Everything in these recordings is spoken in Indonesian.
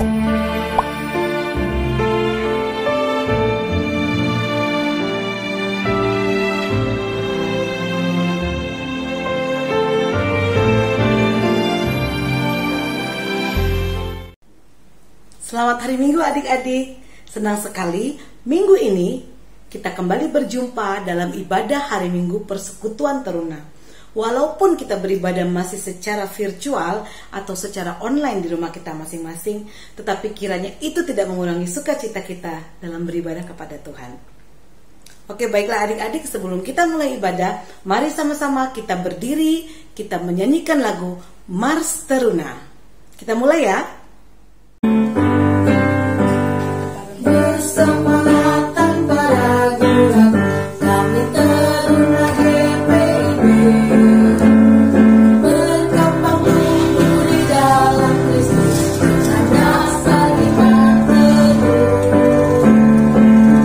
Selamat hari Minggu adik-adik. Senang sekali minggu ini kita kembali berjumpa dalam ibadah hari Minggu Persekutuan Teruna. Walaupun kita beribadah masih secara virtual atau secara online di rumah kita masing-masing, tetapi kiranya itu tidak mengurangi sukacita kita dalam beribadah kepada Tuhan. Oke, baiklah adik-adik, sebelum kita mulai ibadah, mari sama-sama kita berdiri, kita menyanyikan lagu Mars Teruna. Kita mulai ya. Bersemangat tanpa ragu-ragu, kami teruna GPIB, berkembang tumbuh di dalam Kristus, hanya saling teguh.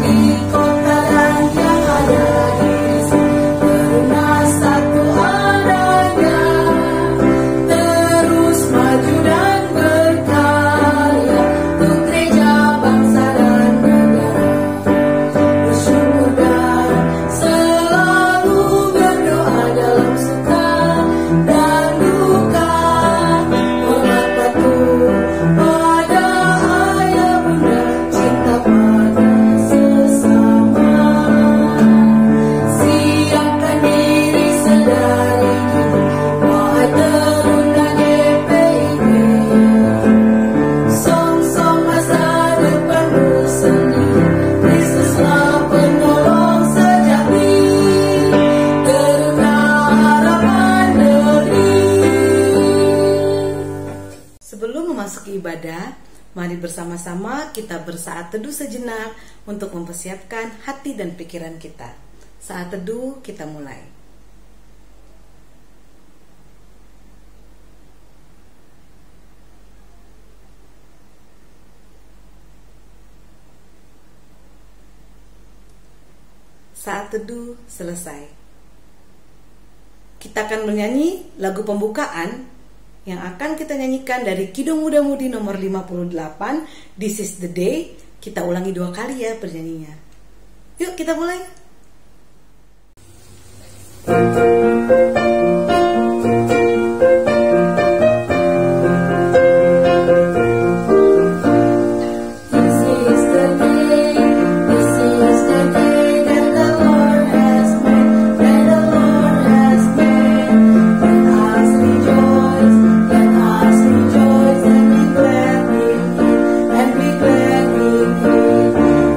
Di kota dan yang ada di sini, teruna satu adanya, terus maju dan berkarya untuk gereja bangsa dan negara. Bersyukur dan selalu berdoa dalam suka dan duka, hormat patuh pada ayah bunda, cinta pada sesama. Siapkan diri sedari kini, wahai teruna GPIB. Song-song masa depanmu sendiri, Kristuslah penolong sejati, teruna harapan negeri. Sebelum memasuki ibadah, mari bersama-sama kita bersaat teduh sejenak untuk mempersiapkan hati dan pikiran kita. Saat teduh kita mulai. Saat teduh selesai. Kita akan menyanyi lagu pembukaan yang akan kita nyanyikan dari Kidung Muda Mudi nomor 58, This is the Day. Kita ulangi 2 kali ya bernyanyinya. Yuk kita mulai. This is the day, this is the day that the Lord has made, that the Lord has made. Let us rejoice and be glad in it, and be glad in it.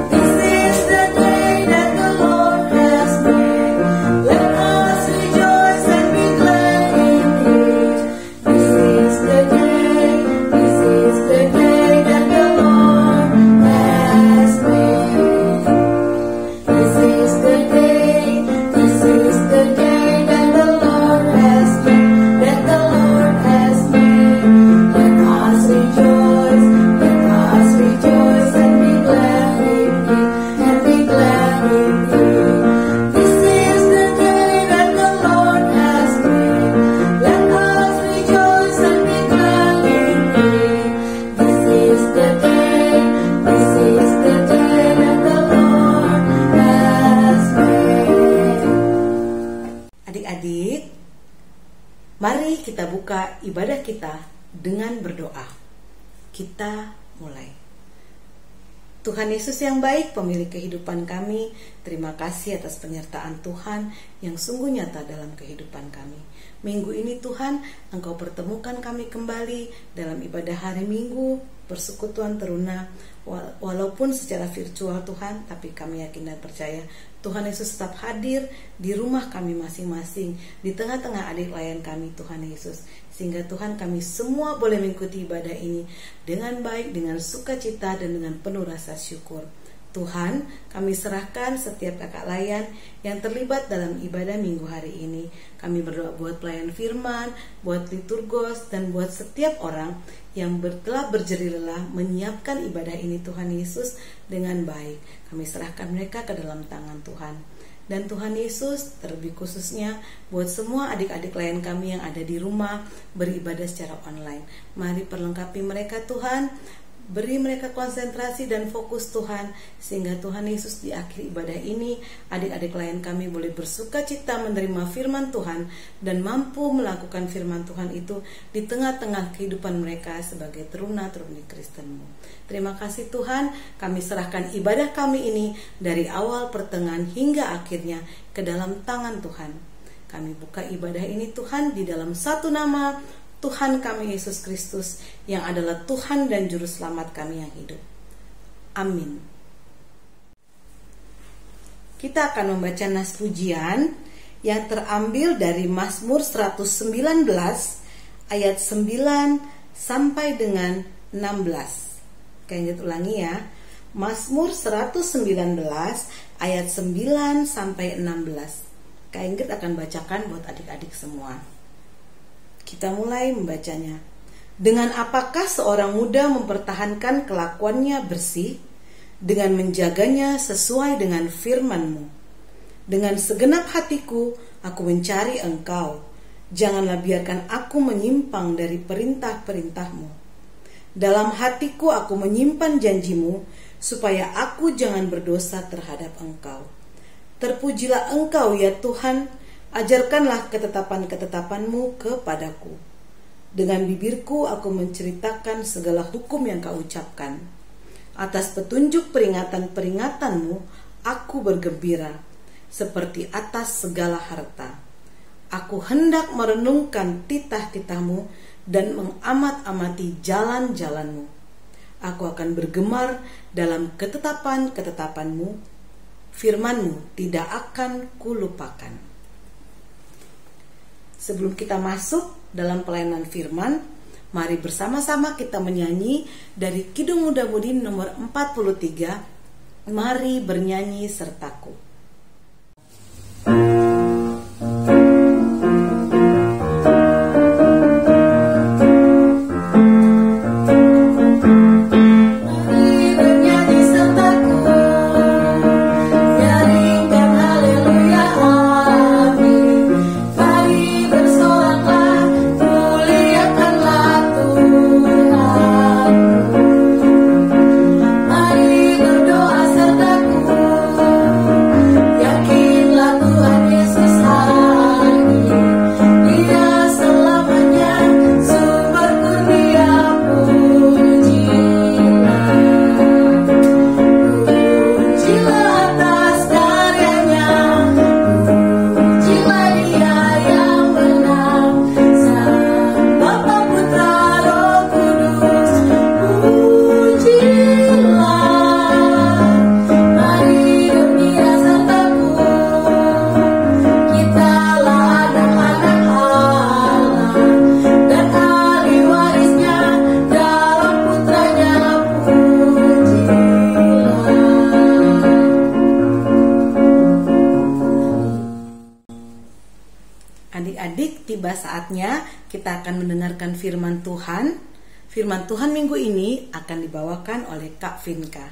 This is the day that the Lord has made. Let us rejoice and be glad in it. This is the day, this is the day that the Lord has made. This is the day, this is the day that the Lord has made, that the Lord has made. Let us rejoice and be glad in it, and be glad in it. This is the day that the Lord has made. Let us rejoice and be glad in it. This is the day, this is the day that the Lord has made. Adik-adik, mari kita buka ibadah kita dengan berdoa. Kita mulai. Tuhan Yesus yang baik, pemilik kehidupan kami, terima kasih atas penyertaan Tuhan yang sungguh nyata dalam kehidupan kami. Minggu ini Tuhan, Engkau pertemukan kami kembali dalam ibadah hari Minggu, Persekutuan Teruna, walaupun secara virtual Tuhan, tapi kami yakin dan percaya Tuhan Yesus tetap hadir di rumah kami masing-masing, di tengah-tengah adik layan kami Tuhan Yesus, sehingga Tuhan kami semua boleh mengikuti ibadah ini dengan baik, dengan sukacita dan dengan penuh rasa syukur. Tuhan, kami serahkan setiap kakak layan yang terlibat dalam ibadah minggu hari ini. Kami berdoa buat pelayan firman, buat liturgos, dan buat setiap orang yang telah berjerih lelah menyiapkan ibadah ini Tuhan Yesus dengan baik. Kami serahkan mereka ke dalam tangan Tuhan. Dan Tuhan Yesus terlebih khususnya buat semua adik-adik layan kami yang ada di rumah beribadah secara online. Mari perlengkapi mereka Tuhan, Beri mereka konsentrasi dan fokus Tuhan, sehingga Tuhan Yesus di akhir ibadah ini adik-adik klien kami boleh bersuka cita menerima firman Tuhan dan mampu melakukan firman Tuhan itu di tengah-tengah kehidupan mereka sebagai teruna-teruni Kristenmu. Terima kasih Tuhan, kami serahkan ibadah kami ini dari awal pertengahan hingga akhirnya ke dalam tangan Tuhan. Kami buka ibadah ini Tuhan di dalam satu nama Tuhan kami Yesus Kristus, yang adalah Tuhan dan Juru Selamat kami yang hidup. Amin. Kita akan membaca nas pujian yang terambil dari Mazmur 119 ayat 9 sampai dengan 16. Kalian ingat ulangi ya. Mazmur 119 ayat 9 sampai 16. Kak Ingrid akan bacakan buat adik-adik semua. Kita mulai membacanya. Dengan apakah seorang muda mempertahankan kelakuannya bersih, dengan menjaganya sesuai dengan firman-Mu. Dengan segenap hatiku aku mencari Engkau. Janganlah biarkan aku menyimpang dari perintah-perintah-Mu. Dalam hatiku aku menyimpan janji-Mu, supaya aku jangan berdosa terhadap Engkau. Terpujilah Engkau ya Tuhan, ajarkanlah ketetapan-ketetapan-Mu kepadaku. Dengan bibirku aku menceritakan segala hukum yang Kau ucapkan. Atas petunjuk peringatan-peringatan-Mu aku bergembira, seperti atas segala harta. Aku hendak merenungkan titah-titah-Mu dan mengamat-amati jalan-jalan-Mu. Aku akan bergemar dalam ketetapan-ketetapan-Mu. Firman-Mu tidak akan kulupakan. Sebelum kita masuk dalam pelayanan firman, mari bersama-sama kita menyanyi dari Kidung Muda Mudi nomor 43, Mari Bernyanyi Sertaku. Adik-adik, tiba saatnya kita akan mendengarkan firman Tuhan. Firman Tuhan minggu ini akan dibawakan oleh Kak Vinka.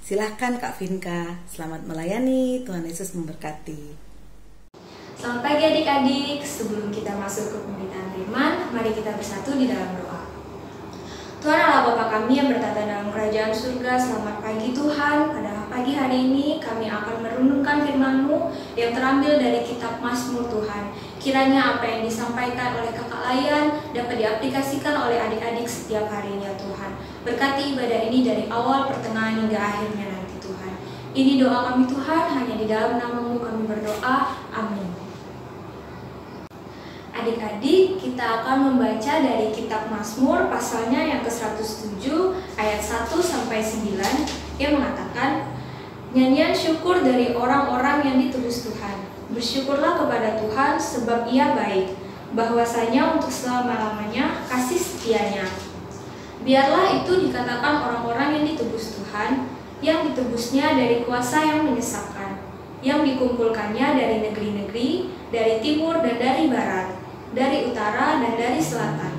Silahkan Kak Vinka, selamat melayani, Tuhan Yesus memberkati. Selamat pagi adik-adik, sebelum kita masuk ke pemberitaan firman, mari kita bersatu di dalam doa. Tuhan Allah Bapa kami yang bertata dalam kerajaan surga, selamat pagi Tuhan. Pada pagi hari ini kami akan merenungkan firman-Mu yang terambil dari kitab Mazmur Tuhan. Kiranya apa yang disampaikan oleh Kakak Layan dapat diaplikasikan oleh adik-adik setiap harinya Tuhan. Berkati ibadah ini dari awal, pertengahan hingga akhirnya nanti Tuhan. Ini doa kami Tuhan, hanya di dalam nama-Mu kami berdoa. Amin. Adik-adik, kita akan membaca dari kitab Mazmur pasalnya yang ke-107 ayat 1-9 yang mengatakan, nyanyian syukur dari orang-orang yang ditebus Tuhan. Bersyukurlah kepada Tuhan sebab Ia baik, bahwasanya untuk selama-lamanya kasih setianya. Biarlah itu dikatakan orang-orang yang ditebus Tuhan, yang ditebusnya dari kuasa yang menyesatkan, yang dikumpulkannya dari negeri-negeri, dari timur dan dari barat, dari utara dan dari selatan.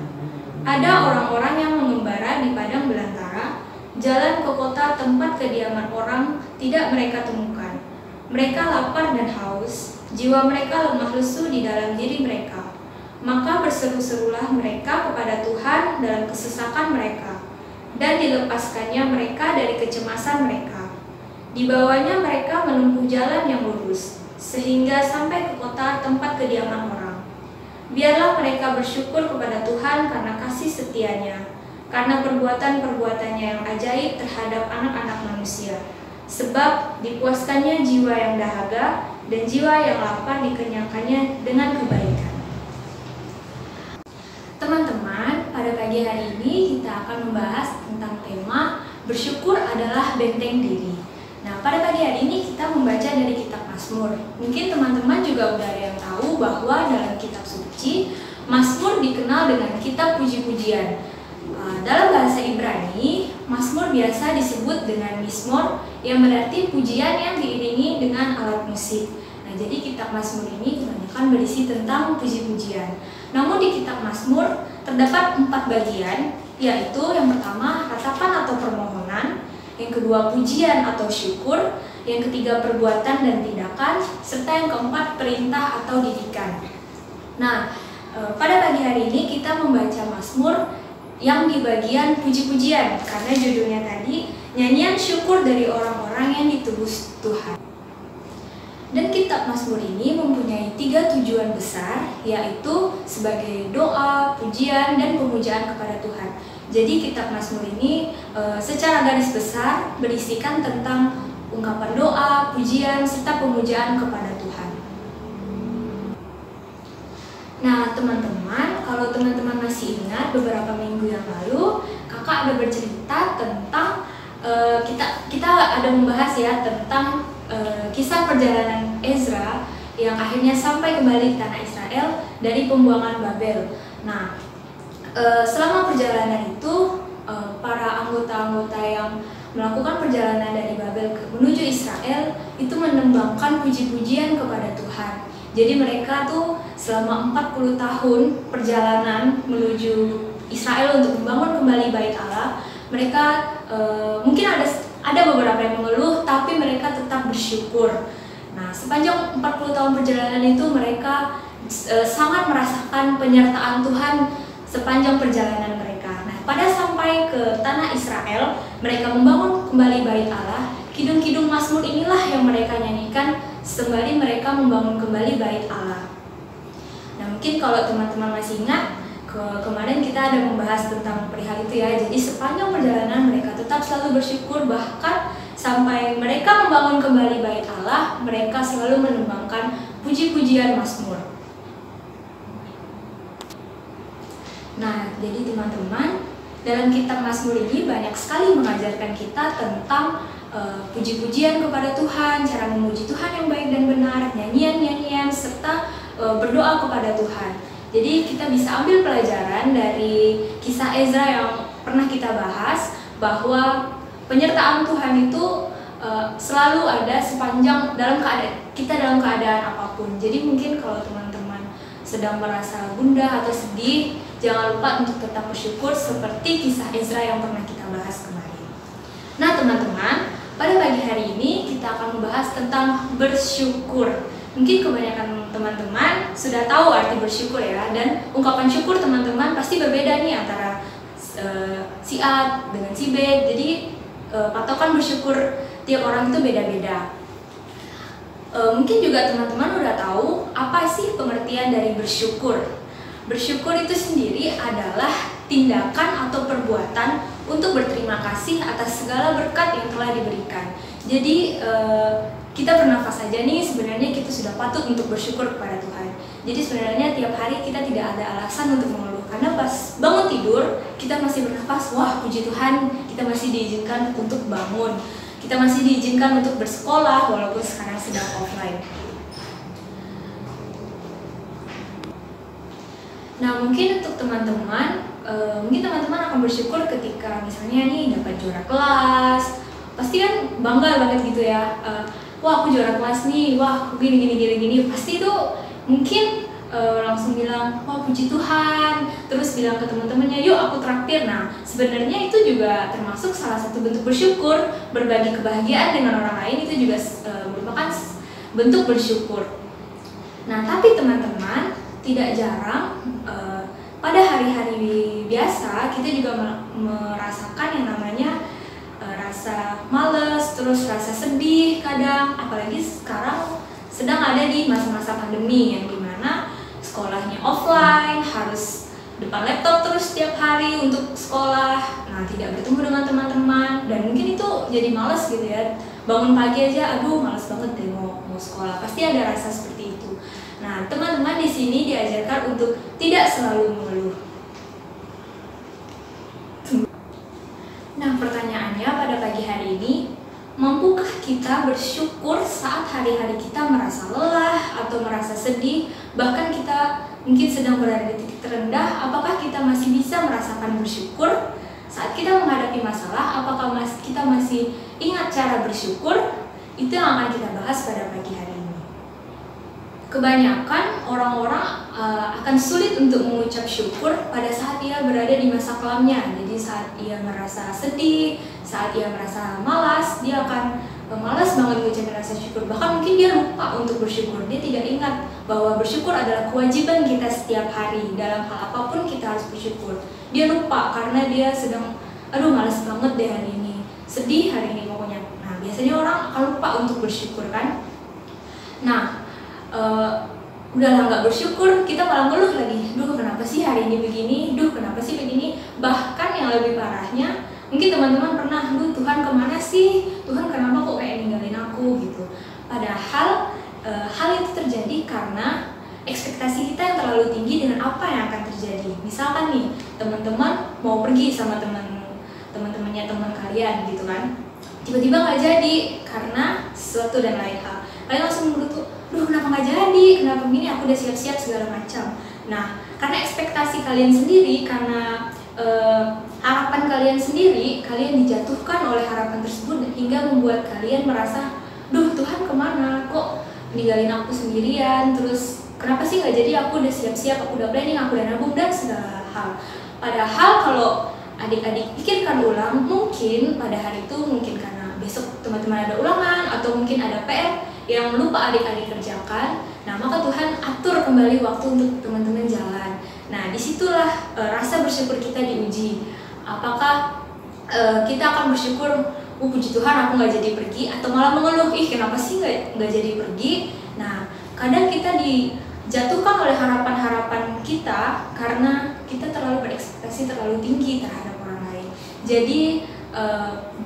Ada orang-orang yang mengembara di padang belantara, jalan ke kota tempat kediaman orang tidak mereka temukan. Mereka lapar dan haus, jiwa mereka lemah lesu di dalam diri mereka. Maka berseru-serulah mereka kepada Tuhan dalam kesesakan mereka. dan dilepaskannya mereka dari kecemasan mereka. Dibawanya mereka menempuh jalan yang lurus, sehingga sampai ke kota tempat kediaman orang. Biarlah mereka bersyukur kepada Tuhan karena kasih setianya, karena perbuatan-perbuatannya yang ajaib terhadap anak-anak manusia. Sebab dipuaskannya jiwa yang dahaga, dan jiwa yang lapar dikenyangkannya dengan kebaikan. Teman-teman, pada pagi hari ini kita akan membahas tentang tema bersyukur adalah benteng diri. Nah, pada pagi hari ini kita membaca dari kitab Mazmur. Mungkin teman-teman juga udah ada yang tahu bahwa dalam kitab suci, Mazmur dikenal dengan kitab puji-pujian. Dalam bahasa Ibrani, Mazmur biasa disebut dengan Mizmor, yang berarti pujian yang diiringi dengan alat musik. Nah, jadi kitab Mazmur ini kebanyakan berisi tentang puji-pujian. Namun di kitab Mazmur terdapat 4 bagian, yaitu yang pertama ratapan atau permohonan, yang kedua pujian atau syukur, yang ketiga perbuatan dan tindakan, serta yang keempat perintah atau didikan. Nah, pada pagi hari ini kita membaca Mazmur yang di bagian puji-pujian, karena judulnya tadi nyanyian syukur dari orang-orang yang ditebus Tuhan. Dan kitab Mazmur ini mempunyai 3 tujuan besar, yaitu sebagai doa, pujian, dan pemujaan kepada Tuhan. Jadi kitab Mazmur ini secara garis besar berisikan tentang ungkapan doa, pujian, serta pemujaan kepada Tuhan. Nah, teman-teman, kalau teman-teman masih ingat beberapa minggu yang lalu, kakak ada bercerita tentang kita ada membahas ya tentang kisah perjalanan Ezra yang akhirnya sampai kembali di tanah Israel dari pembuangan Babel. Nah, selama perjalanan itu para anggota-anggota yang melakukan perjalanan dari Babel menuju Israel itu menembangkan puji-pujian kepada Tuhan. Jadi mereka tuh selama 40 tahun perjalanan menuju Israel untuk membangun kembali bait Allah, mereka mungkin ada beberapa yang mengeluh, tapi mereka tetap bersyukur. Nah, sepanjang 40 tahun perjalanan itu mereka sangat merasakan penyertaan Tuhan sepanjang perjalanan mereka. Nah, pada sampai ke tanah Israel, mereka membangun kembali bait Allah. Kidung-kidung Mazmur inilah yang mereka nyanyikan sembari mereka membangun kembali bait Allah. Nah, mungkin kalau teman-teman masih ingat, kemarin kita ada membahas tentang perihal itu ya. Jadi sepanjang perjalanan mereka tetap selalu bersyukur, bahkan sampai mereka membangun kembali bait Allah, mereka selalu menembangkan puji-pujian Mazmur. Nah, jadi teman-teman, dalam kitab Mazmur ini banyak sekali mengajarkan kita tentang puji-pujian kepada Tuhan, cara memuji Tuhan yang baik dan benar, nyanyian-nyanyian, serta berdoa kepada Tuhan. Jadi kita bisa ambil pelajaran dari kisah Ezra yang pernah kita bahas, bahwa penyertaan Tuhan itu selalu ada sepanjang dalam keadaan apapun. Jadi mungkin kalau teman-teman sedang merasa gundah atau sedih, jangan lupa untuk tetap bersyukur seperti kisah Ezra yang pernah kita bahas kemarin. Nah, teman-teman, pada pagi hari ini kita akan membahas tentang bersyukur. Mungkin kebanyakan teman-teman sudah tahu arti bersyukur ya, dan ungkapan syukur teman-teman pasti berbeda nih antara si A dengan si B. Jadi patokan bersyukur tiap orang itu beda-beda. Mungkin juga teman-teman udah tahu apa sih pengertian dari bersyukur. Bersyukur itu sendiri adalah tindakan atau perbuatan untuk berterima kasih atas segala berkat yang telah diberikan. Jadi kita bernafas saja nih, sebenarnya kita sudah patut untuk bersyukur kepada Tuhan. Jadi sebenarnya tiap hari kita tidak ada alasan untuk mengeluh, karena pas bangun tidur kita masih bernafas, wah puji Tuhan, kita masih diizinkan untuk bangun, kita masih diizinkan untuk bersekolah walaupun sekarang sedang offline. Nah, mungkin untuk teman-teman, mungkin teman-teman akan bersyukur ketika misalnya nih dapat juara kelas, pasti kan bangga banget gitu ya. Wah, aku juara kelas nih, wah aku gini, pasti itu mungkin langsung bilang, wah puji Tuhan, terus bilang ke teman-temannya, yuk aku traktir. Nah, sebenarnya itu juga termasuk salah satu bentuk bersyukur, berbagi kebahagiaan dengan orang lain itu juga merupakan bentuk bersyukur. Nah, tapi teman-teman, tidak jarang pada hari-hari biasa kita juga merasakan yang namanya rasa males, terus rasa sedih kadang, apalagi sekarang sedang ada di masa-masa pandemi yang dimana sekolahnya offline, harus depan laptop terus setiap hari untuk sekolah, nah tidak bertemu dengan teman-teman, dan mungkin itu jadi males gitu ya, bangun pagi aja aduh males banget deh mau sekolah, pasti ada rasa seperti itu. Nah, teman-teman di sini diajarkan untuk tidak selalu mengeluh. Nah, pertanyaannya pada pagi hari ini, mampukah kita bersyukur saat hari-hari kita merasa lelah atau merasa sedih, bahkan kita mungkin sedang berada di titik terendah, apakah kita masih bisa merasakan bersyukur? Saat kita menghadapi masalah, apakah kita masih ingat cara bersyukur? Itu yang akan kita bahas pada pagi hari ini. Kebanyakan orang-orang akan sulit untuk mengucap syukur pada saat ia berada di masa kelamnya. Jadi saat ia merasa sedih, saat ia merasa malas, dia akan malas banget mengucapkan rasa syukur. Bahkan mungkin dia lupa untuk bersyukur. Dia tidak ingat bahwa bersyukur adalah kewajiban kita setiap hari. Dalam hal apapun kita harus bersyukur. Dia lupa karena dia sedang, aduh malas banget deh hari ini, sedih hari ini pokoknya. Nah, biasanya orang akan lupa untuk bersyukur kan. Nah, udahlah nggak bersyukur, kita malah ngeluh lagi. Duh, kenapa sih hari ini begini? Duh, kenapa sih begini? Bahkan yang lebih parahnya, mungkin teman-teman pernah, duh Tuhan kemana sih? Tuhan kenapa kok kayak ninggalin aku gitu? Padahal hal itu terjadi karena ekspektasi kita yang terlalu tinggi dengan apa yang akan terjadi. Misalkan nih, teman-teman mau pergi sama teman-temannya teman kalian gitu kan, tiba-tiba nggak jadi karena sesuatu dan lain hal. Kalian langsung berutuh, duh kenapa nggak jadi, kenapa begini, aku udah siap-siap segala macam. Nah, karena ekspektasi kalian sendiri, karena harapan kalian sendiri, kalian dijatuhkan oleh harapan tersebut hingga membuat kalian merasa, duh Tuhan kemana, kok ninggalin aku sendirian, terus kenapa sih nggak jadi, aku udah siap-siap, aku udah planning, aku udah nabung dan segala hal. Padahal kalau adik-adik pikirkan ulang, mungkin pada hari itu, mungkin karena besok teman-teman ada ulangan atau mungkin ada PR yang lupa adik-adik kerjakan, nah maka Tuhan atur kembali waktu untuk teman-teman jalan. Nah, disitulah rasa bersyukur kita diuji. Apakah kita akan bersyukur, puji Tuhan aku nggak jadi pergi, atau malah mengeluh, ih kenapa sih nggak jadi pergi. Nah, kadang kita dijatuhkan oleh harapan-harapan kita karena kita terlalu berekspektasi terlalu tinggi terhadap orang lain. Jadi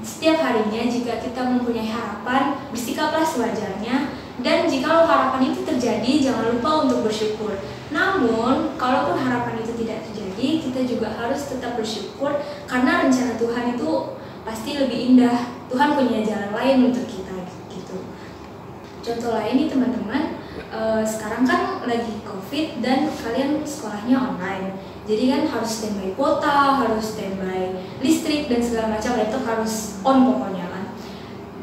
setiap harinya jika kita mempunyai harapan, bersikaplah sewajarnya, dan jika harapan itu terjadi, jangan lupa untuk bersyukur. Namun, kalaupun harapan itu tidak terjadi, kita juga harus tetap bersyukur karena rencana Tuhan itu pasti lebih indah. Tuhan punya jalan lain untuk kita gitu. Contoh lain nih teman-teman, sekarang kan lagi COVID dan kalian sekolahnya online. Jadi kan harus standby kuota, harus standby listrik dan segala macam, laptop harus on pokoknya kan.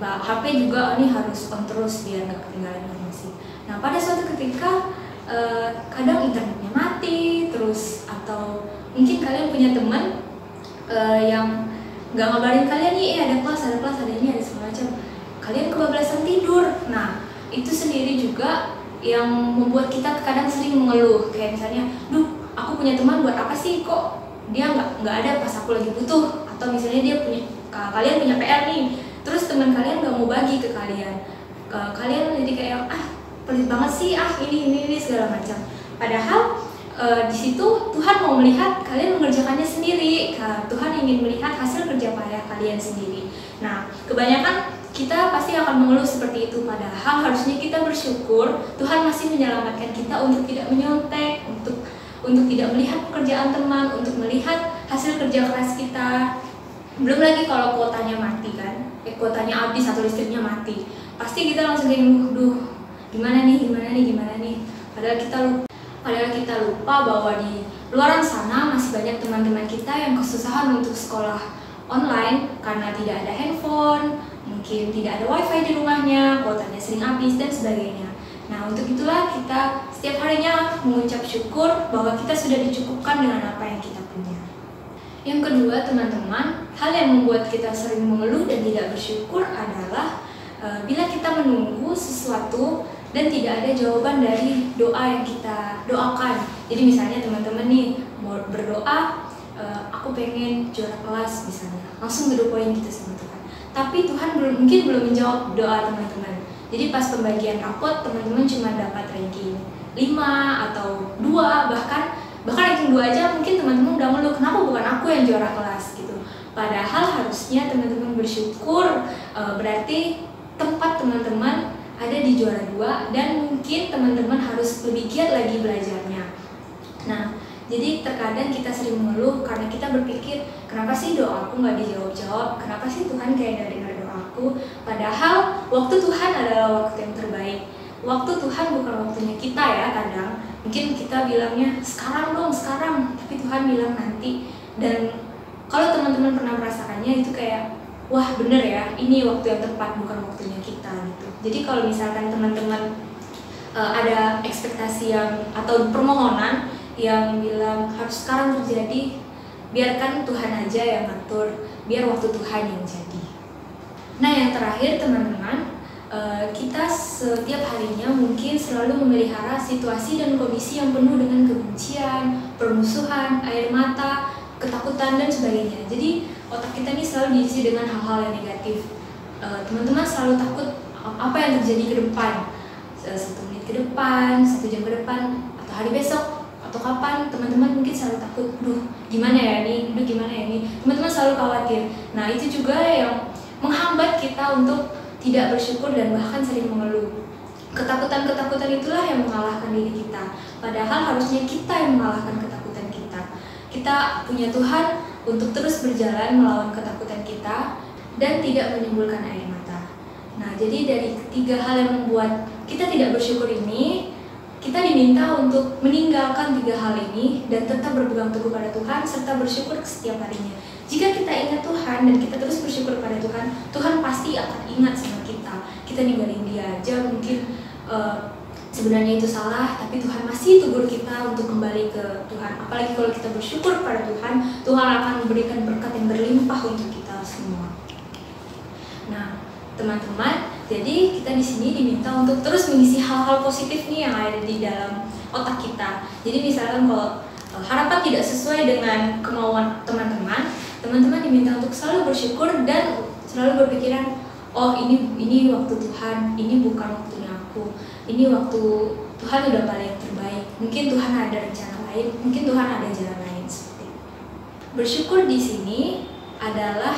HP juga ini harus on terus biar nggak ketinggalan informasi. Nah, pada suatu ketika kadang internetnya mati terus, atau mungkin kalian punya teman yang nggak ngabarin kalian nih, ada kelas, ada ini, ada segala macam. Kalian kebablasan tidur. Nah, itu sendiri juga yang membuat kita kadang sering mengeluh, kayak misalnya, duh aku punya teman buat apa sih, kok dia nggak ada pas aku lagi butuh, atau misalnya dia punya, kalian punya PR nih, terus teman kalian nggak mau bagi ke kalian, kalian jadi kayak pelit banget sih, ini segala macam. Padahal di situ Tuhan mau melihat kalian mengerjakannya sendiri. Tuhan ingin melihat hasil kerja payah kalian sendiri. Nah, kebanyakan kita pasti akan mengeluh seperti itu, padahal harusnya kita bersyukur Tuhan masih menyelamatkan kita untuk tidak menyontek, untuk tidak melihat pekerjaan teman, untuk melihat hasil kerja keras kita. Belum lagi kalau kuotanya mati kan, kuotanya habis atau listriknya mati, pasti kita langsung kayak, duh gimana nih. Padahal kita lupa bahwa di luaran sana masih banyak teman-teman kita yang kesusahan untuk sekolah online karena tidak ada handphone, mungkin tidak ada wifi di rumahnya, kuotanya sering habis dan sebagainya. Nah, untuk itulah kita setiap harinya mengucap syukur bahwa kita sudah dicukupkan dengan apa yang kita punya. Yang kedua, teman-teman, hal yang membuat kita sering mengeluh dan tidak bersyukur adalah bila kita menunggu sesuatu dan tidak ada jawaban dari doa yang kita doakan. Jadi misalnya teman-teman nih mau berdoa, aku pengen juara kelas misalnya, langsung to the point gitu sama Tuhan. Tapi Tuhan mungkin belum menjawab doa teman-teman. Jadi pas pembagian rapot, teman-teman cuma dapat ranking 5 atau 2, bahkan ranking 2 aja mungkin teman-teman udah ngeluh, kenapa bukan aku yang juara kelas gitu. Padahal harusnya teman-teman bersyukur, berarti tempat teman-teman ada di juara 2 dan mungkin teman-teman harus lebih giat lagi belajarnya. Nah, jadi terkadang kita sering mengeluh karena kita berpikir, kenapa sih doaku nggak dijawab-jawab? Kenapa sih Tuhan kayak nggak dengar doaku? Padahal waktu Tuhan adalah waktu yang terbaik. Waktu Tuhan bukan waktunya kita ya kadang. Mungkin kita bilangnya sekarang dong, sekarang. Tapi Tuhan bilang nanti. Dan kalau teman-teman pernah merasakannya itu kayak, wah bener ya, ini waktu yang tepat, bukan waktunya kita gitu. Jadi kalau misalkan teman-teman ada ekspektasi yang atau permohonan yang bilang harus sekarang terjadi, biarkan Tuhan aja yang ngatur, biar waktu Tuhan yang jadi. Nah yang terakhir teman-teman, kita setiap harinya mungkin selalu memelihara situasi dan kondisi yang penuh dengan kebencian, permusuhan, air mata, ketakutan dan sebagainya. Jadi otak kita ini selalu diisi dengan hal-hal yang negatif. Teman-teman selalu takut apa yang terjadi ke depan, 1 menit ke depan, 1 jam ke depan, atau hari besok, atau kapan. Teman-teman mungkin selalu takut, gimana ya ini, gimana ya ini. Teman-teman selalu khawatir. Nah itu juga yang menghambat kita untuk tidak bersyukur dan bahkan sering mengeluh. Ketakutan-ketakutan itulah yang mengalahkan diri kita. Padahal harusnya kita yang mengalahkan ketakutan kita. Kita punya Tuhan untuk terus berjalan melawan ketakutan kita dan tidak menimbulkan air mata. Nah, jadi dari 3 hal yang membuat kita tidak bersyukur ini, kita diminta untuk meninggalkan 3 hal ini dan tetap berpegang teguh pada Tuhan serta bersyukur setiap harinya. Jika kita ingat Tuhan dan kita terus bersyukur pada Tuhan, Tuhan pasti akan ingat sama kita. Kita ninggalin Dia aja mungkin sebenarnya itu salah, tapi Tuhan masih tegur kita untuk kembali ke Tuhan. Apalagi kalau kita bersyukur pada Tuhan, Tuhan akan memberikan berkat yang berlimpah untuk kita semua. Nah, teman-teman, jadi kita di sini diminta untuk terus mengisi hal-hal positif nih yang ada di dalam otak kita. Jadi misalkan kalau harapan tidak sesuai dengan kemauan teman-teman diminta untuk selalu bersyukur dan selalu berpikiran, oh ini waktu Tuhan, ini bukan waktunya aku, ini waktu Tuhan udah paling terbaik. Mungkin Tuhan ada rencana lain, mungkin Tuhan ada jalan lain seperti itu. Bersyukur di sini adalah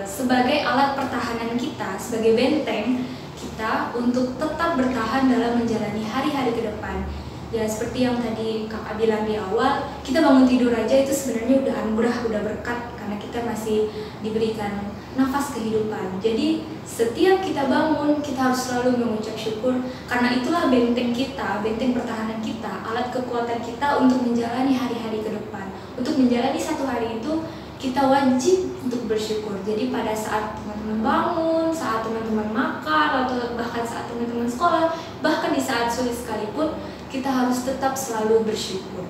sebagai alat pertahanan kita, sebagai benteng kita untuk tetap bertahan dalam menjalani hari-hari ke depan. Ya seperti yang tadi Kakak bilang di awal, kita bangun tidur aja itu sebenarnya udah anugerah, udah berkat karena kita masih diberikan nafas kehidupan. Jadi setiap kita bangun, kita harus selalu mengucap syukur karena itulah benteng kita, benteng pertahanan kita, alat kekuatan kita untuk menjalani hari-hari ke depan. Untuk menjalani satu hari itu kita wajib untuk bersyukur. Jadi pada saat teman-teman bangun, saat teman-teman makan, atau bahkan saat teman-teman sekolah, bahkan di saat sulit sekalipun, kita harus tetap selalu bersyukur.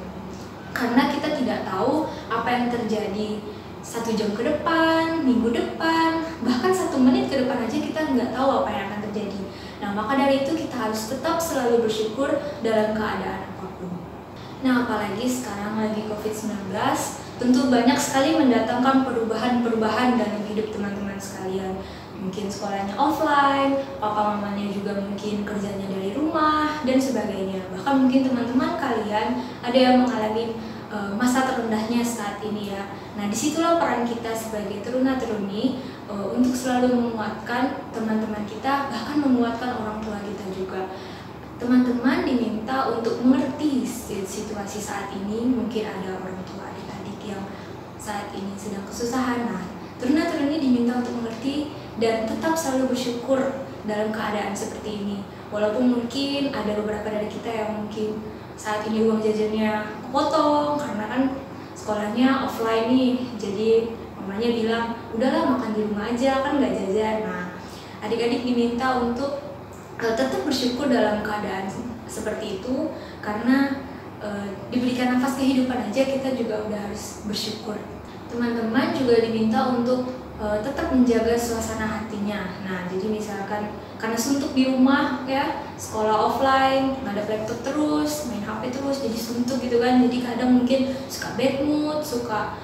Karena kita tidak tahu apa yang terjadi 1 jam ke depan, minggu depan, bahkan 1 menit ke depan aja kita nggak tahu apa yang akan terjadi. Nah, maka dari itu kita harus tetap selalu bersyukur dalam keadaan apapun. Nah, apalagi sekarang lagi COVID-19, tentu banyak sekali mendatangkan perubahan-perubahan dalam hidup teman-teman sekalian. Mungkin sekolahnya offline, papa mamanya juga mungkin kerjanya dari rumah, dan sebagainya. Bahkan mungkin teman-teman kalian ada yang mengalami masa terendahnya saat ini ya. Nah, disitulah peran kita sebagai teruna-teruni untuk selalu menguatkan teman-teman kita, bahkan menguatkan orang tua kita juga. Teman-teman diminta untuk mengerti situasi saat ini. Mungkin ada orang tua adik-adik yang saat ini sedang kesusahan. Nah, teruna-teruni diminta untuk mengerti dan tetap selalu bersyukur dalam keadaan seperti ini. Walaupun mungkin ada beberapa dari kita yang mungkin saat ini uang jajannya kepotong karena kan sekolahnya offline nih. Jadi mamanya bilang, udahlah makan di rumah aja, kan nggak jajan. Nah, adik-adik diminta untuk tetap bersyukur dalam keadaan seperti itu karena diberikan nafas kehidupan aja kita juga udah harus bersyukur. Teman-teman juga diminta untuk tetap menjaga suasana hatinya. Nah, jadi misalkan karena suntuk di rumah ya, sekolah offline, ngadep laptop terus, main HP terus, jadi suntuk gitu kan. Jadi kadang mungkin suka bad mood, suka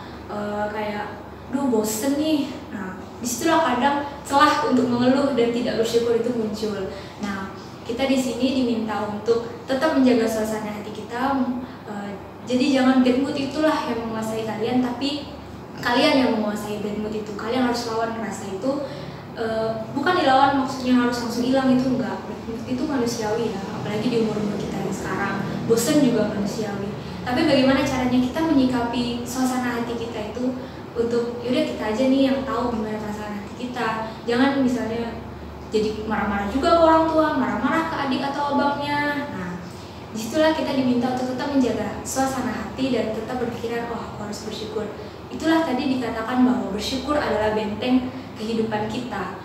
kayak, duh bosen nih. Nah, disitulah kadang celah untuk mengeluh dan tidak bersyukur itu muncul. Nah, kita di sini diminta untuk tetap menjaga suasana hati kita. Jadi jangan bad mood itulah yang menguasai kalian, tapi kalian yang menguasai bad mood itu. Kalian harus lawan rasa itu. Bukan dilawan maksudnya harus langsung hilang, itu enggak. Bad mood itu manusiawi ya, apalagi di umur-umur kita yang sekarang. Bosan juga manusiawi. Tapi bagaimana caranya kita menyikapi suasana hati kita itu untuk yaudah kita aja nih yang tahu gimana perasaan hati kita. Jangan misalnya jadi marah-marah juga ke orang tua, marah-marah ke adik atau abangnya. Nah, disitulah kita diminta untuk tetap menjaga suasana hati dan tetap berpikiran, oh aku harus bersyukur. Itulah tadi dikatakan bahwa bersyukur adalah benteng kehidupan kita.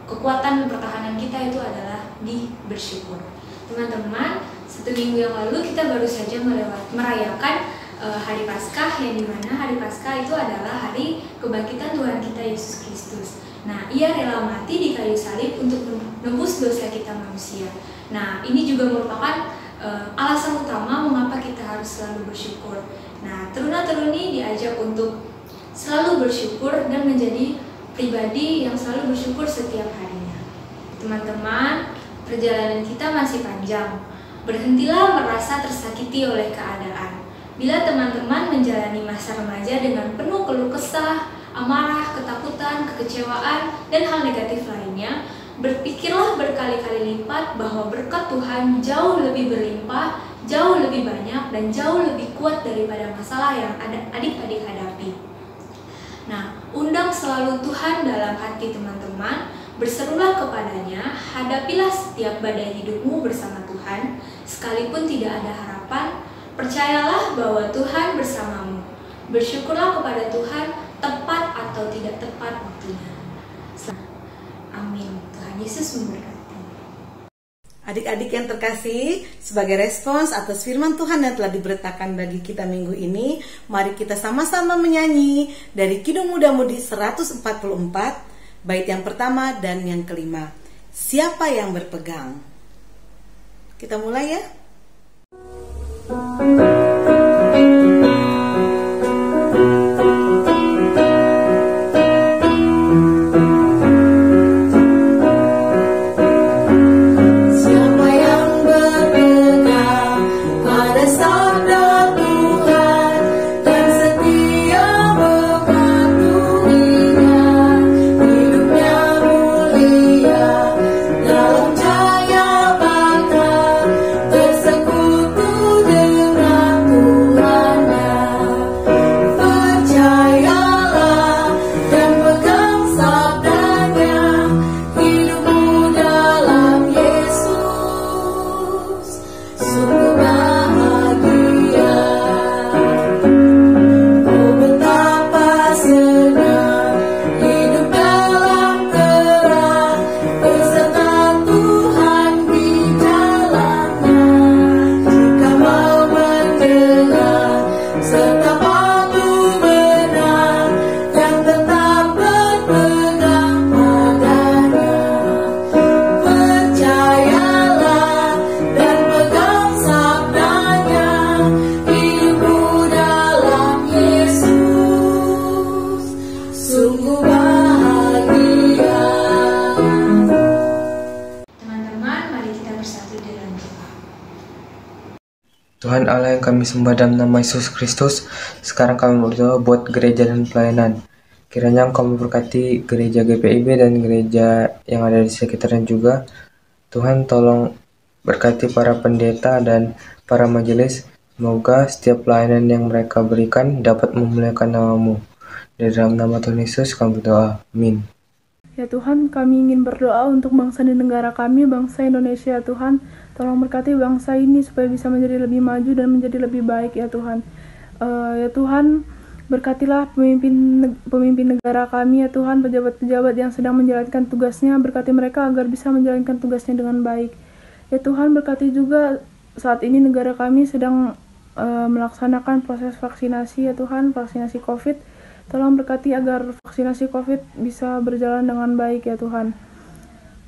Kekuatan pertahanan kita itu adalah di bersyukur. Teman-teman, 1 minggu yang lalu kita baru saja merayakan Hari Paskah, yang dimana Hari Paskah itu adalah hari kebangkitan Tuhan kita Yesus Kristus. Nah, ia rela mati di kayu salib untuk menebus dosa kita manusia. Nah, ini juga merupakan alasan utama mengapa kita harus selalu bersyukur. Nah, teruna-teruni diajak untuk selalu bersyukur dan menjadi pribadi yang selalu bersyukur setiap harinya. Teman-teman, perjalanan kita masih panjang. Berhentilah merasa tersakiti oleh keadaan. Bila teman-teman menjalani masa remaja dengan penuh keluh kesah, amarah, ketakutan, kekecewaan, dan hal negatif lainnya, berpikirlah berkali-kali lipat bahwa berkat Tuhan jauh lebih berlimpah, jauh lebih banyak, dan jauh lebih kuat daripada masalah yang adik-adik hadapi. Nah, undang selalu Tuhan dalam hati teman-teman, berserulah kepadanya, hadapilah setiap badai hidupmu bersama Tuhan, sekalipun tidak ada harapan, percayalah bahwa Tuhan bersamamu. Bersyukurlah kepada Tuhan, tepat atau tidak tepat waktunya. Amin. Tuhan Yesus memberkati. Adik-adik yang terkasih, sebagai respons atas firman Tuhan yang telah diberitakan bagi kita minggu ini, mari kita sama-sama menyanyi dari Kidung Muda-Mudi 144, bait yang pertama dan yang kelima. Siapa yang berpegang? Kita mulai ya. Tuhan Allah yang kami sembah dalam nama Yesus Kristus, sekarang kami berdoa buat gereja dan pelayanan. Kiranya Engkau memberkati gereja GPIB dan gereja yang ada di sekitarnya juga. Tuhan tolong berkati para pendeta dan para majelis. Semoga setiap pelayanan yang mereka berikan dapat memuliakan nama-Mu. Di dalam nama Tuhan Yesus kami berdoa. Amin. Ya Tuhan, kami ingin berdoa untuk bangsa dan negara kami, bangsa Indonesia ya Tuhan. Tolong berkati bangsa ini supaya bisa menjadi lebih maju dan menjadi lebih baik ya Tuhan. Ya Tuhan, berkatilah pemimpin negara kami ya Tuhan, pejabat-pejabat yang sedang menjalankan tugasnya, berkati mereka agar bisa menjalankan tugasnya dengan baik. Ya Tuhan, berkati juga saat ini negara kami sedang melaksanakan proses vaksinasi ya Tuhan, vaksinasi COVID. Tolong berkati agar vaksinasi COVID bisa berjalan dengan baik ya Tuhan.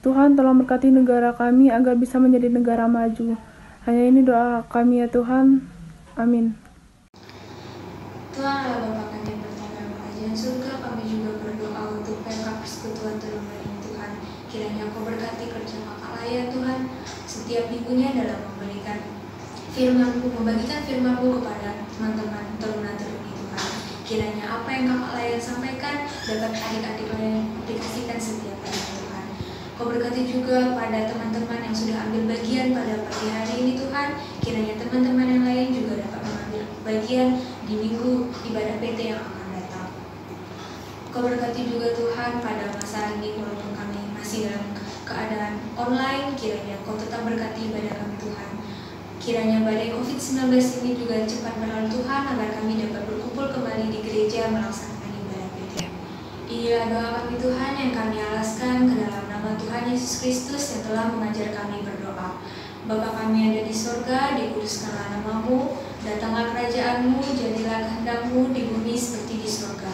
Tuhan, tolong berkati negara kami agar bisa menjadi negara maju. Hanya ini doa kami ya Tuhan. Amin. Tuhan Allah Bapa kami yang bertata dalam kerajaan surga, kami juga berdoa untuk PK Persekutuan Terlumbar ini Tuhan. Kiranya Kau berkati kerja kakak layan Tuhan setiap minggunya dalam memberikan firman-Mu, membagikan firman-Mu kepada teman-teman teruna-teruni Tuhan. Kiranya apa yang kakak layan sampaikan dapat adik-adik layan aplikasikan setiap hari Tuhan. Kau berkati juga pada teman-teman yang sudah ambil bagian pada pagi hari ini Tuhan. Kiranya teman-teman yang lain juga dapat mengambil bagian di minggu ibadah PT yang akan datang. Kau berkati juga Tuhan pada masa ini walaupun kami masih dalam keadaan online, kiranya Kau tetap berkati ibadah kami Tuhan. Kiranya badai COVID-19 ini juga cepat berlalu Tuhan agar kami dapat berkumpul kembali di gereja melaksanakan ibadah PT. Inilah doa kami Tuhan yang kami alaskan ke dalam nama Tuhan Yesus Kristus yang telah mengajar kami berdoa. Bapa kami yang ada di surga, dikuduskanlah nama-Mu, datanglah kerajaan-Mu, jadilah kehendak-Mu di bumi seperti di surga.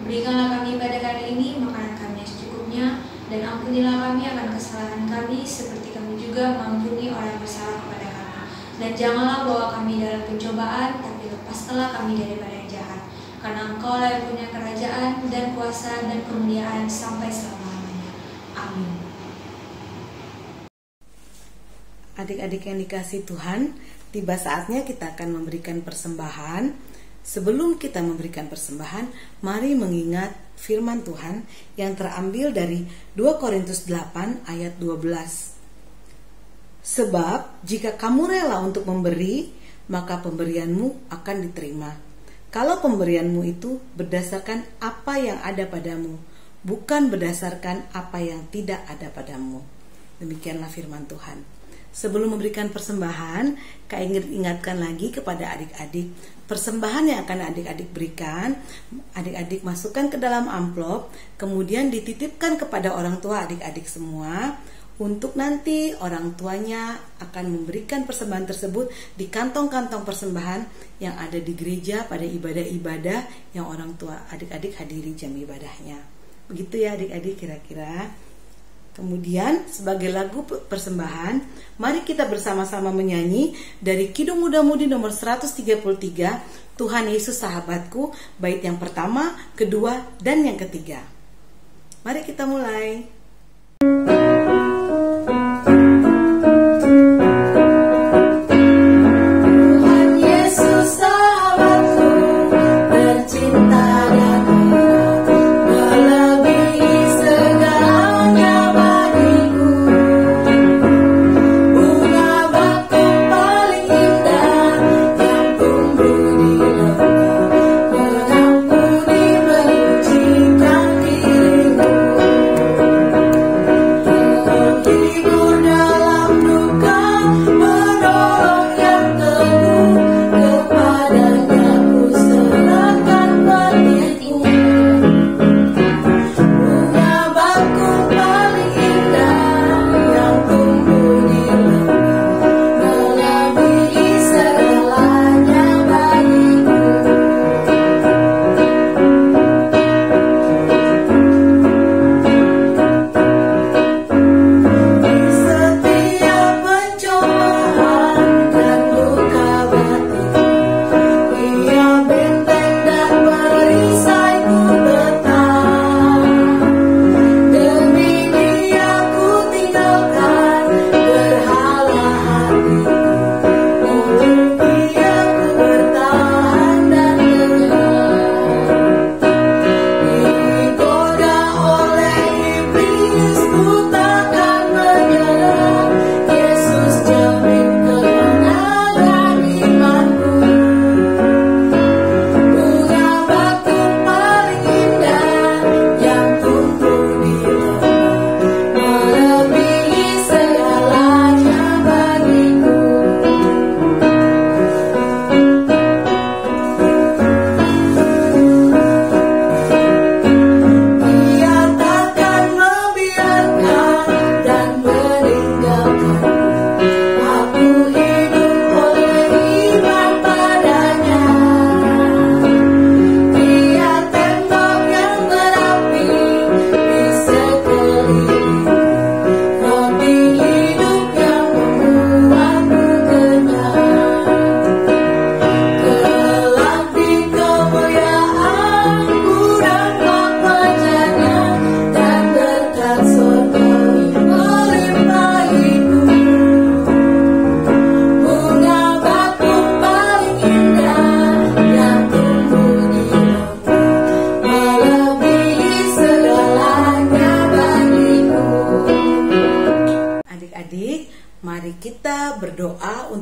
Berikanlah kami pada hari ini makanan kami yang secukupnya, dan ampunilah kami akan kesalahan kami seperti kami juga mengampuni orang yang bersalah kepada kami. Dan janganlah bawa kami dalam pencobaan, tapi lepaskanlah kami daripada yang jahat. Karena Engkau lah yang punya kerajaan dan kuasa dan kemuliaan sampai selama-lamanya. Amin. Adik-adik yang dikasihi Tuhan, tiba saatnya kita akan memberikan persembahan. Sebelum kita memberikan persembahan, mari mengingat firman Tuhan yang terambil dari 2 Korintus 8 ayat 12. Sebab jika kamu rela untuk memberi, maka pemberianmu akan diterima. Kalau pemberianmu itu berdasarkan apa yang ada padamu, bukan berdasarkan apa yang tidak ada padamu. Demikianlah firman Tuhan. Sebelum memberikan persembahan, Kak ingin ingatkan lagi kepada adik-adik, persembahan yang akan adik-adik berikan, adik-adik masukkan ke dalam amplop, kemudian dititipkan kepada orang tua adik-adik semua, untuk nanti orang tuanya akan memberikan persembahan tersebut di kantong-kantong persembahan yang ada di gereja pada ibadah-ibadah yang orang tua adik-adik hadiri jam ibadahnya. Begitu ya adik-adik kira-kira. Kemudian sebagai lagu persembahan, mari kita bersama-sama menyanyi dari Kidung Muda Mudi nomor 133, Tuhan Yesus Sahabatku, bait yang pertama, kedua, dan yang ketiga. Mari kita mulai. Tuhan Yesus sahabatku, tercinta dan melebihi segalanya bagiku. Bunga bakung paling indah yang tumbuh di lembah, mengampuni menyucikan diriku.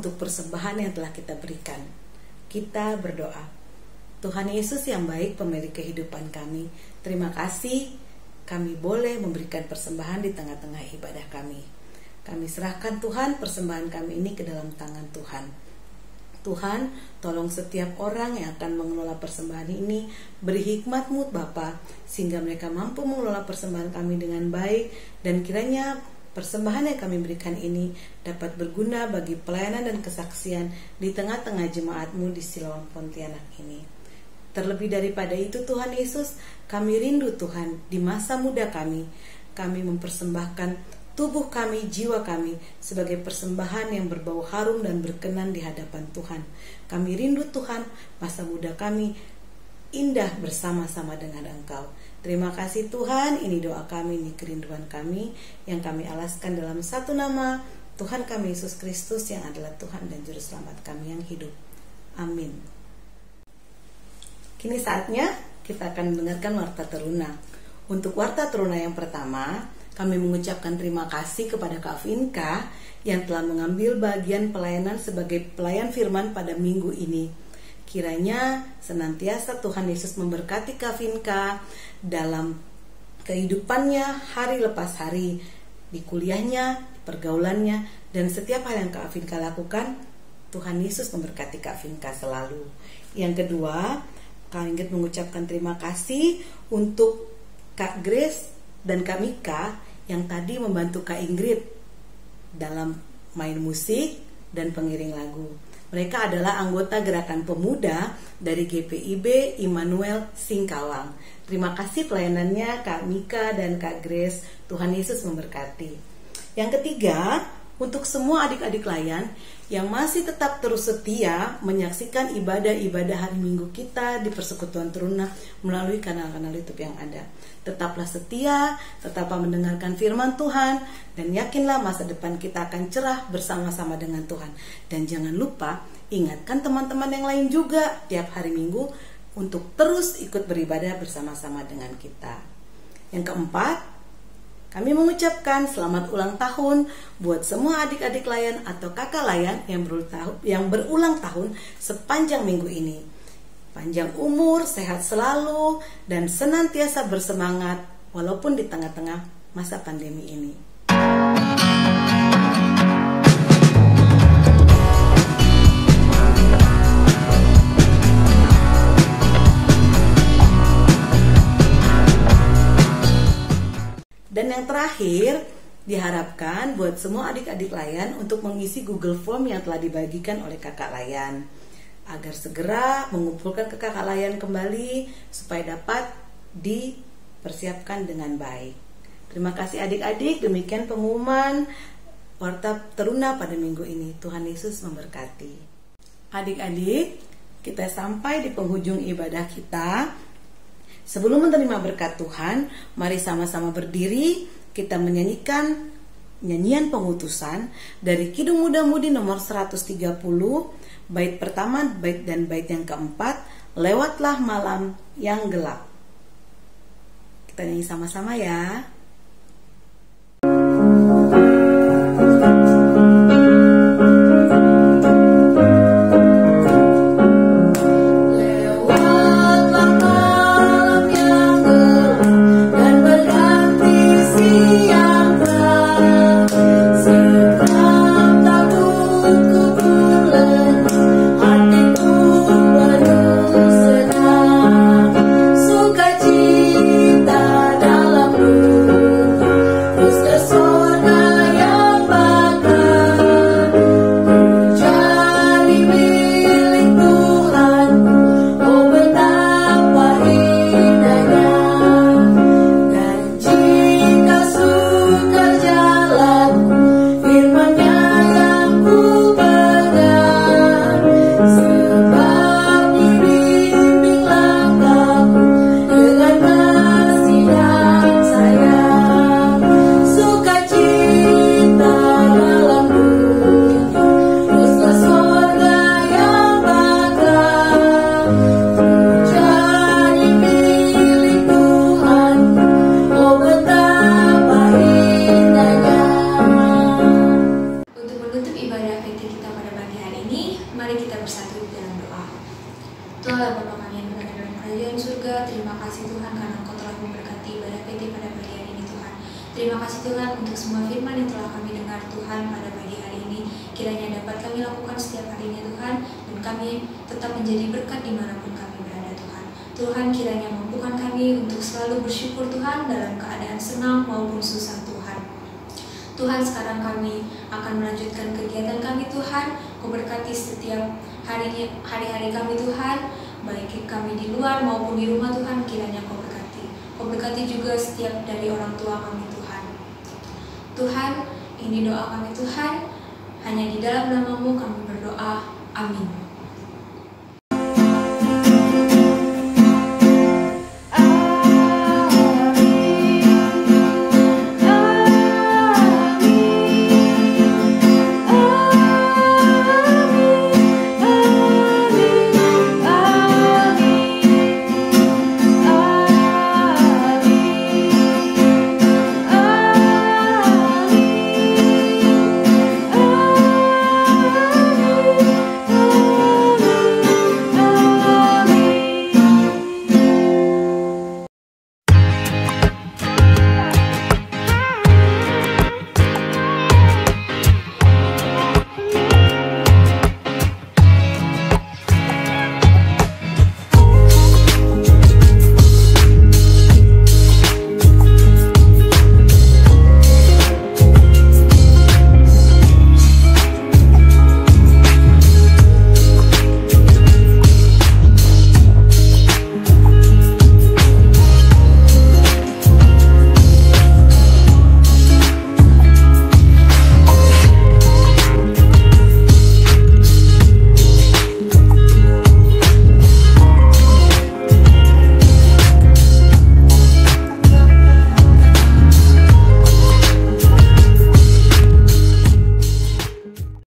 untuk persembahan yang telah kita berikan. Kita berdoa. Tuhan Yesus yang baik, pemilik kehidupan kami, terima kasih kami boleh memberikan persembahan di tengah-tengah ibadah kami. Kami serahkan Tuhan persembahan kami ini ke dalam tangan Tuhan. Tuhan, tolong setiap orang yang akan mengelola persembahan ini beri hikmat-Mu Bapa, sehingga mereka mampu mengelola persembahan kami dengan baik, dan kiranya persembahan yang kami berikan ini dapat berguna bagi pelayanan dan kesaksian di tengah-tengah jemaat-Mu di Siloam Pontianak ini. Terlebih daripada itu Tuhan Yesus, kami rindu Tuhan di masa muda kami mempersembahkan tubuh kami, jiwa kami sebagai persembahan yang berbau harum dan berkenan di hadapan Tuhan. Kami rindu Tuhan, masa muda kami indah bersama-sama dengan Engkau. Terima kasih Tuhan, ini doa kami, ini kerinduan kami yang kami alaskan dalam satu nama Tuhan kami Yesus Kristus yang adalah Tuhan dan Juru Selamat kami yang hidup. Amin. Kini saatnya kita akan mendengarkan Warta Teruna. Untuk Warta Teruna yang pertama, kami mengucapkan terima kasih kepada Kak Vinka yang telah mengambil bagian pelayanan sebagai pelayan firman pada minggu ini. Kiranya senantiasa Tuhan Yesus memberkati Kak Vinka dalam kehidupannya hari lepas hari, di kuliahnya, pergaulannya, dan setiap hal yang Kak Vinka lakukan. Tuhan Yesus memberkati Kak Vinka selalu. Yang kedua, kami ingin mengucapkan terima kasih untuk Kak Grace dan Kak Mika yang tadi membantu Kak Ingrid dalam main musik dan pengiring lagu. Mereka adalah anggota gerakan pemuda dari GPIB Immanuel Singkawang. Terima kasih pelayanannya Kak Mika dan Kak Grace. Tuhan Yesus memberkati. Yang ketiga, untuk semua adik-adik layan yang masih tetap terus setia menyaksikan ibadah-ibadah hari Minggu kita di Persekutuan Teruna melalui kanal-kanal YouTube yang ada. Tetaplah setia, tetaplah mendengarkan firman Tuhan, dan yakinlah masa depan kita akan cerah bersama-sama dengan Tuhan. Dan jangan lupa, ingatkan teman-teman yang lain juga tiap hari Minggu untuk terus ikut beribadah bersama-sama dengan kita. Yang keempat, kami mengucapkan selamat ulang tahun buat semua adik-adik layan atau kakak layan yang berulang tahun sepanjang minggu ini. Panjang umur, sehat selalu, dan senantiasa bersemangat walaupun di tengah-tengah masa pandemi ini. Dan yang terakhir, diharapkan buat semua adik-adik layan untuk mengisi Google Form yang telah dibagikan oleh kakak layan, agar segera mengumpulkan ke kakak layan kembali supaya dapat dipersiapkan dengan baik. Terima kasih adik-adik, demikian pengumuman Warta Teruna pada minggu ini. Tuhan Yesus memberkati. Adik-adik, kita sampai di penghujung ibadah kita. Sebelum menerima berkat Tuhan, mari sama-sama berdiri, kita menyanyikan nyanyian pengutusan dari Kidung Muda Mudi nomor 130, bait pertama dan bait yang keempat, lewatlah malam yang gelap. Kita nyanyi sama-sama ya. Sukacita dalam ini, mari kita bersatu dalam doa. Tuhan Bapa kami yang berada dalam kerajaan surga, terima kasih Tuhan karena Engkau telah memberkati ibadah PT pada pagi hari ini Tuhan. Terima kasih Tuhan untuk semua firman yang telah kami dengar Tuhan pada pagi hari ini. Kiranya dapat kami lakukan setiap harinya Tuhan, dan kami tetap menjadi berkat dimanapun kami berada Tuhan. Tuhan kiranya mampukan kami untuk selalu bersyukur Tuhan dalam keadaan senang maupun susah Tuhan. Tuhan, sekarang kami akan melanjutkan kegiatan kami Tuhan. Kau berkati setiap hari-hari kami Tuhan, baik kami di luar maupun di rumah Tuhan, kiranya Kau berkati. Kau berkati juga setiap dari orang tua kami Tuhan. Tuhan, ini doa kami Tuhan, hanya di dalam nama-Mu kami berdoa. Amin.